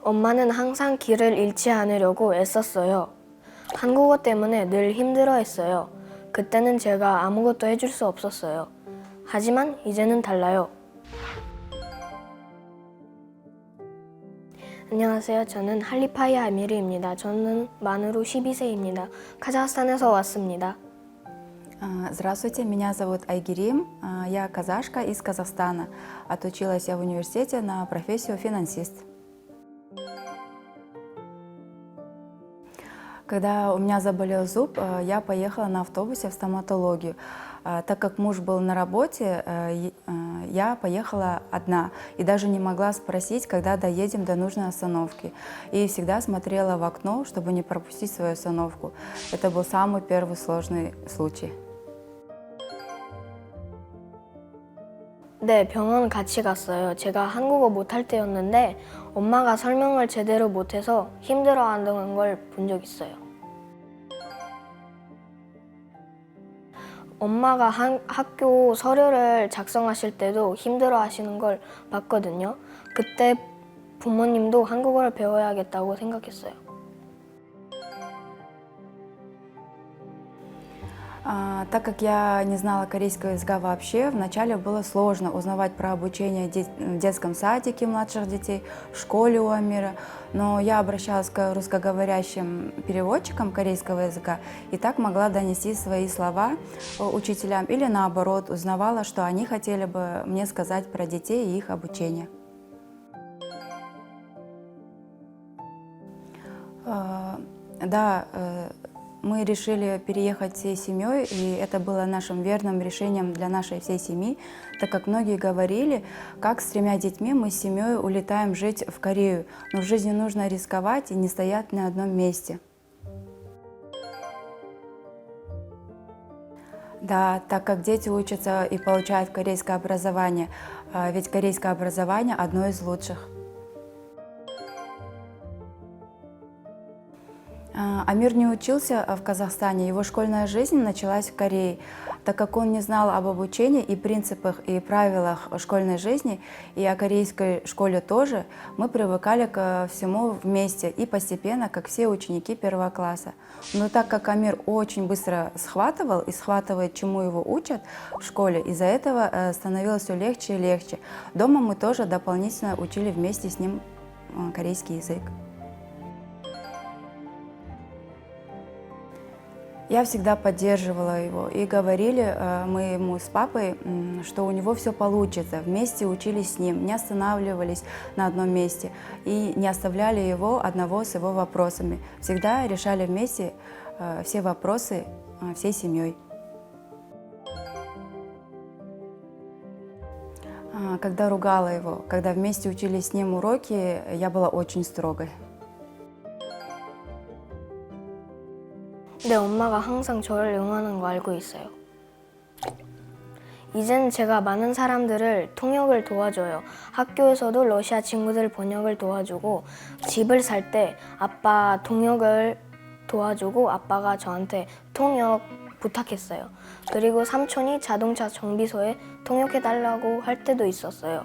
엄마는 항상 길을 잃지 않으려고 애썼어요. 한국어 때문에 늘 힘들어했어요. 그때는 제가 아무것도 해줄 수 없었어요. 하지만 이제는 달라요. 안녕하세요. 저는 할리파야 아미르입니다. 저는 만으로 12세입니다. 카자흐스탄에서 왔습니다. Здравствуйте, меня зовут Айгерим, я казашка из Казахстана. Отучилась я в университете на профессию финансист. Когда у меня заболел зуб, я поехала на автобусе в стоматологию. Так как муж был на работе, я поехала одна и даже не могла спросить, когда доедем до нужной остановки. И всегда смотрела в окно, чтобы не пропустить свою остановку. Это был самый первый сложный случай. 네, 병원 같이 갔어요. 제가 한국어 못할 때였는데 엄마가 설명을 제대로 못해서 힘들어하는 걸 본 적 있어요. 엄마가 학교 서류를 작성하실 때도 힘들어하시는 걸 봤거든요. 그때 부모님도 한국어를 배워야겠다고 생각했어요. Так как я не знала корейского языка вообще, вначале было сложно узнавать про обучение в детском садике младших детей, в школе у Амира. Но я обращалась к русскоговорящим переводчикам корейского языка и так могла донести свои слова учителям или наоборот, узнавала, что они хотели бы мне сказать про детей и их обучение. Да, мы решили переехать всей семьей, и это было нашим верным решением для нашей всей семьи, так как многие говорили, как с 3 детьми мы с семьей улетаем жить в Корею, но в жизни нужно рисковать и не стоять на одном месте. Да, так как дети учатся и получают корейское образование, ведь корейское образование одно из лучших. Амир не учился в Казахстане, его школьная жизнь началась в Корее. Так как он не знал об обучении и принципах и правилах школьной жизни, и о корейской школе тоже, мы привыкали ко всему вместе и постепенно, как все ученики 1 класса. Но так как Амир очень быстро схватывал и схватывает, чему его учат в школе, из-за этого становилось все легче и легче. Дома мы тоже дополнительно учили вместе с ним корейский язык. Я всегда поддерживала его, и говорили мы ему с папой, что у него все получится. Вместе учились с ним, не останавливались на одном месте и не оставляли его одного с его вопросами. Всегда решали вместе все вопросы всей семьей. Когда ругала его, когда вместе учились с ним уроки, я была очень строгой. 네, 엄마가 항상 저를 응원하는 거 알고 있어요. 이젠 제가 많은 사람들을 통역을 도와줘요. 학교에서도 러시아 친구들 번역을 도와주고, 집을 살 때 아빠 통역을 도와주고 아빠가 저한테 통역 부탁했어요. 그리고 삼촌이 자동차 정비소에 통역해달라고 할 때도 있었어요.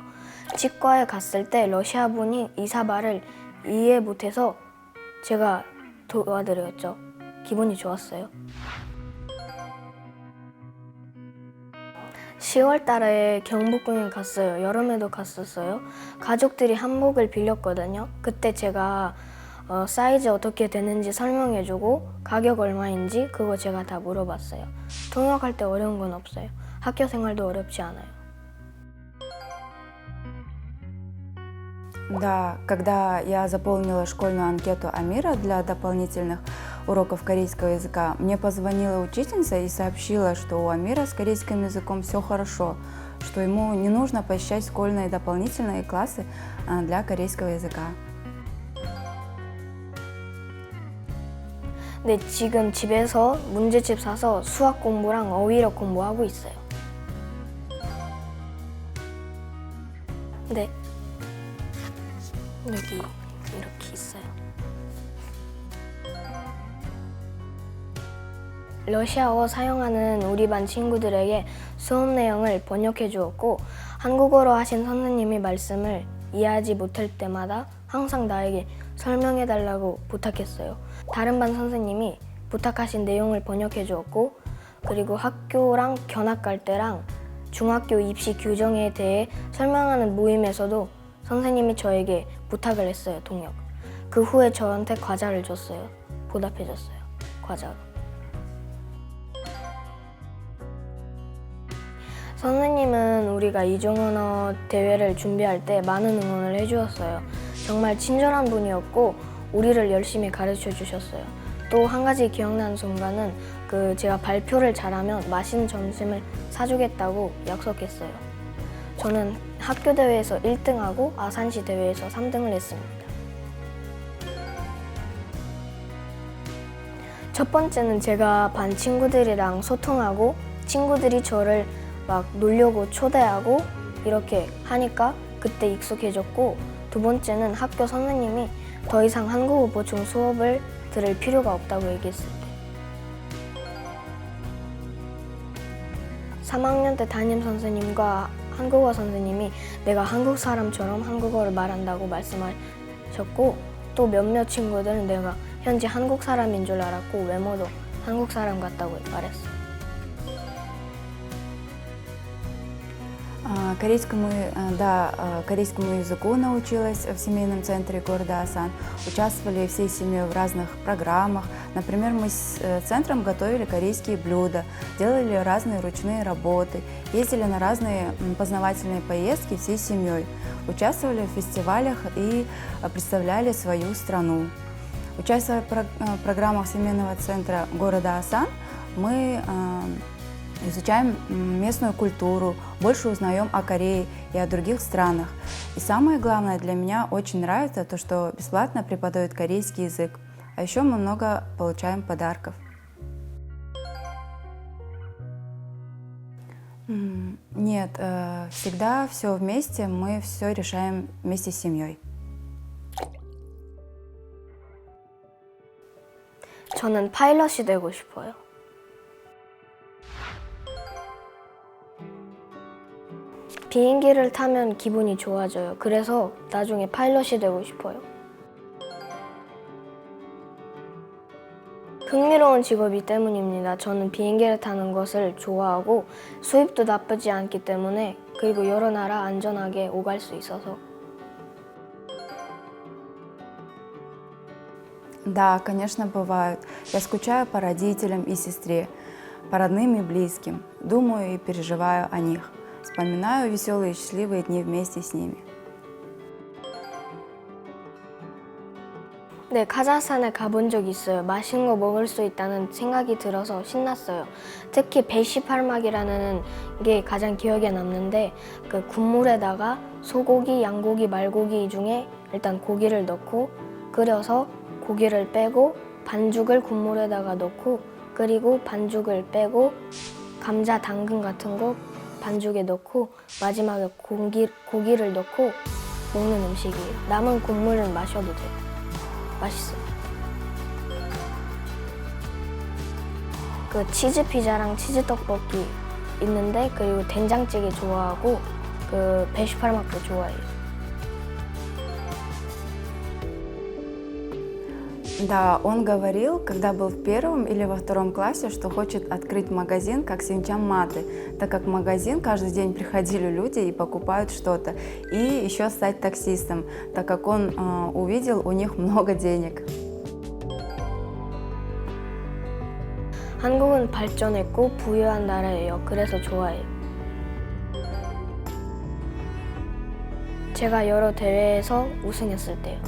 치과에 갔을 때 러시아 분이 의사말을 이해 못해서 제가 도와드렸죠. 기분이 좋았어요. 10월 달에 경복궁에 갔어요. 여름에도 갔었어요. 가족들이 한복을 빌렸거든요. 그때 제가 사이즈 어떻게 되는지 설명해주고 가격 얼마인지 그거 제가 다 물어봤어요. 통역할 때 어려운 건 없어요. 학교 생활도 어렵지 않아요. Да, когда я заполнила школьную анкету Амира для дополнительных уроков корейского языка, мне позвонила учительница и сообщила, что у Амира с корейским языком все хорошо, что ему не нужно посещать школьные дополнительные классы для корейского языка. 네, 지금 집에서 문제집 사서 수학 공부랑 어휘력 공부하고 있어요. 네. 여기 이렇게 있어요. 러시아어 사용하는 우리 반 친구들에게 수업 내용을 번역해 주었고 한국어로 하신 선생님이 말씀을 이해하지 못할 때마다 항상 나에게 설명해달라고 부탁했어요. 다른 반 선생님이 부탁하신 내용을 번역해 주었고, 그리고 학교랑 견학 갈 때랑 중학교 입시 규정에 대해 설명하는 모임에서도 선생님이 저에게 부탁을 했어요, 통역. 그 후에 저한테 과자를 줬어요. 보답해 줬어요, 과자로. 선생님은 우리가 이중언어 대회를 준비할 때 많은 응원을 해주었어요. 정말 친절한 분이었고 우리를 열심히 가르쳐 주셨어요. 또 한 가지 기억나는 순간은 제가 발표를 잘하면 맛있는 점심을 사주겠다고 약속했어요. 저는 학교 대회에서 1등하고 아산시 대회에서 3등을 했습니다. 첫 번째는 제가 반 친구들이랑 소통하고 친구들이 저를 막 놀려고 초대하고 이렇게 하니까 그때 익숙해졌고, 두 번째는 학교 선생님이 더 이상 한국어 보충 수업을 들을 필요가 없다고 얘기했을 때. 3학년 때 담임 선생님과 한국어 선생님이 내가 한국 사람처럼 한국어를 말한다고 말씀하셨고, 또 몇몇 친구들은 내가 현지 한국 사람인 줄 알았고 외모도 한국 사람 같다고 말했어요. Корейскому языку научилась в семейном центре города Асан. Участвовали всей семьей в разных программах. Например, мы с центром готовили корейские блюда, делали разные ручные работы, ездили на разные познавательные поездки всей семьей, участвовали в фестивалях и представляли свою страну. Участвуя в программах семейного центра города Асан, мы изучаем местную культуру, больше узнаем о Корее и о других странах. И самое главное для меня очень нравится то, что бесплатно преподают корейский язык. А еще мы много получаем подарков. Нет, всегда все вместе, мы все решаем вместе с семьей. 저는 파일럿이 되고 싶어요. 비행기를 타면 기분이 좋아져요. 그래서 나중에 파일럿이 되고 싶어요. 흥미로운 직업이 때문입니다. 저는 비행기를 타는 것을 좋아하고 수입도 나쁘지 않기 때문에, 그리고 여러 나라 안전하게 오갈 수 있어서. Да, конечно, бывают. Я скучаю по родителям и сестре, по родным и близким. Думаю и переживаю о них. Вспоминаю веселые и счастливые дни вместе с ними. 네, 카자흐스탄에 가본 적 있어요. 맛있는 거 먹을 수 있다는 생각이 들어서 신났어요. 특히 베시팔막이라는 게 가장 기억에 남는데, 그 국물에다가 소고기, 양고기, 말고기 중에 일단 고기를 넣고 끓여서 고기를 빼고 반죽을 국물에다가 넣고, 그리고 반죽을 빼고 감자, 당근 같은 거 반죽에 넣고 마지막에 고기를 넣고 먹는 음식이에요. 남은 국물은 마셔도 돼요. 맛있어요. 그 치즈 피자랑 치즈 떡볶이 있는데, 그리고 된장찌개 좋아하고 그 베시팔막도 좋아해요. Да, он говорил, когда был в первом или во втором классе, что хочет открыть магазин, как Синчам Маты, так как в магазин каждый день приходили люди и покупают что-то. И еще стать таксистом, так как он увидел у них много денег. 한국은 발전했고 부유한 나라예요. 그래서 좋아해요. 제가 여러 대회에서 우승했을 때요.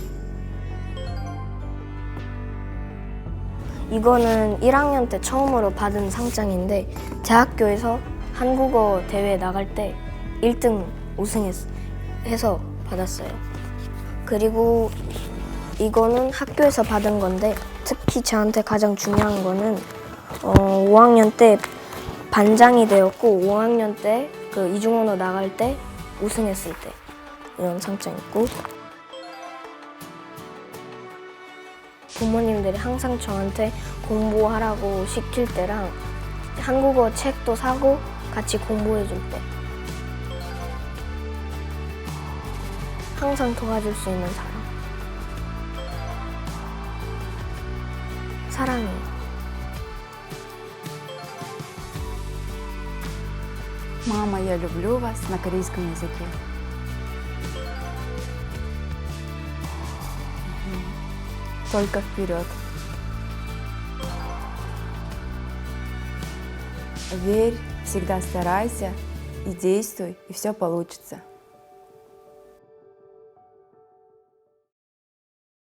이거는 1학년 때 처음으로 받은 상장인데, 제 학교에서 한국어 대회 나갈 때 1등 우승해서 받았어요. 그리고 이거는 학교에서 받은 건데, 특히 저한테 가장 중요한 거는 5학년 때 반장이 되었고 5학년 때 그 이중언어 나갈 때 우승했을 때 이런 상장 있고, 부모님들이 항상 저한테 공부하라고 시킬 때랑 한국어 책도 사고 같이 공부해 줄 때 항상 도와줄 수 있는 사람. 사랑해요. Мама, я люблю вас на корейском языке. Только вперед. Верь, всегда старайся и действуй, и все получится.